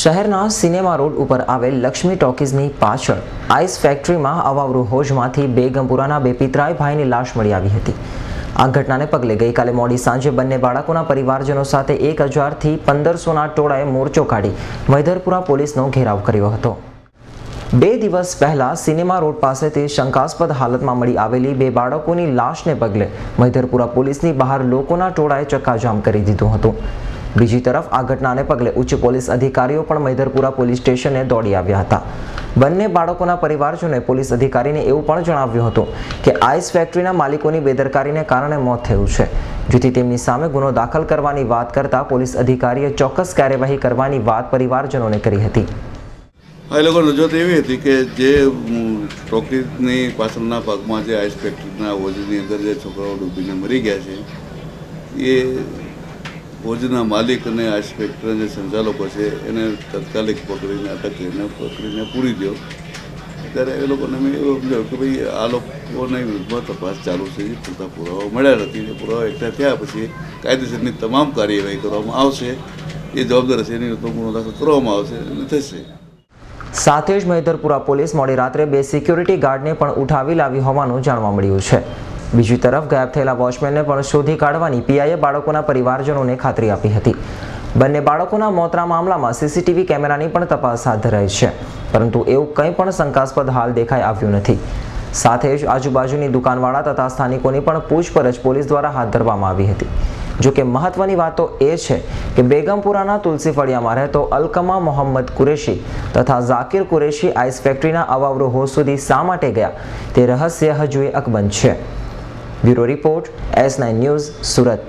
શહેરના cinema road ઉપર આવેલ લક્ષ્મી ટોકીઝની પાછળ આઈસ ફેક્ટરીમાં અવાવરૂ હોજમાંથી બેગમપુરાના બે પિતરાઈ ભાઈની લાશ મળી આવી હતી। આ ઘટનાને પગલે ગઈકાલે મોડી સાંજે બંને બાળકોના પરિવારજનો સાથે 1000થી 1500ના ટોળાએ મોરચો કાઢી મૈધરપુરા પોલીસનો ઘેરાવ કર્યો હતો। 2 દિવસ પહેલા સિનેમા રોડ પાસેથી શંકાસ્પદ હાલતમાં મળી આવેલી બે બાળકોની લાશને પગલે મૈધરપુરા પોલીસની બહાર લોકોના ટોળાએ ચક્કાજામ કરી દીધું હતું। બીજી તરફ આ ઘટનાને પગલે ઉચ્ચ પોલીસ અધિકારીઓ પણ મૈધરપુરા પોલીસ સ્ટેશને દોડી આવ્યા હતા। બંને બાળકોના પરિવારજનોએ પોલીસ અધિકારીને એવું પણ જણાવ્યું હતું કે આઈસ ફેક્ટરીના માલિકોની બેદરકારીને કારણે મોત થયું છે, જેથી તેમની સામે ગુનો દાખલ કરવાની વાત કરતા પોલીસ અધિકારીએ ચોક્કસ કાર્યવાહી કરવાની વાત પરિવારજનોને કરી હતી। આ લોકો રજૂઆત એવી હતી કે જે ટોકીઝની પાછળના ભાગમાં જે આઈસ ફેક્ટરીના હોજની અંદર જે છોકરાઓ ડૂબીને મરી ગયા છે એ હોજના માલિક અને આઈસ ફેક્ટરીના જે સંચાલકો છે એને તાત્કાલિક પકડીને અટક પકડીને પૂરી દો। ત્યારે એ લોકોને મેં એવું સમજાવ્યું કે ભાઈ આ લોકોની વિરુદ્ધમાં તપાસ ચાલુ છે, જે પૂરતા પુરાવા મળ્યા નથી। એ પુરાવા એકઠા થયા પછી કાયદેસરની તમામ કાર્યવાહી કરવામાં આવશે, એ જવાબદાર છે એની વિરુદ્ધ ગુનો દાખલ કરવામાં આવશે અને થશે। સાથે જ મૈધરપુરા પોલીસ મોડી રાત્રે બે સિક્યુરિટી ગાર્ડને પણ ઉઠાવી લાવી હોવાનું જાણવા મળ્યું છે। બીજી તરફ ગાયબ થયેલા વોચમેનને પણ શોધી કાઢવાની પીઆઈએ બાળકોના પરિવારજનોને ખાતરી આપી હતી। બંને બાળકોના મોતના મામલામાં સીસીટીવી કેમેરાની પણ તપાસ હાથ ધરાઈ છે, પરંતુ એવું કંઈ પણ શંકાસ્પદ હાલ દેખાઈ આવ્યું નથી। સાથે જ આજુબાજુની દુકાનવાળા તથા સ્થાનિકોની પણ પૂછપરછ પોલીસ દ્વારા હાથ ધરવામાં આવી હતી। જોકે મહત્વની વાત તો એ છે કે બેગમપુરાના તુલસી ફળિયામાં રહેતો અલકમા મોહમ્મદ કુરેશી તથા ઝાકિર કુરેશી આઈસ ફેક્ટરીના અવાવરૂ હોજ સુધી શા માટે ગયા તે રહસ્ય હજુ અકબંધ છે। Bureau report S9 news, Surat.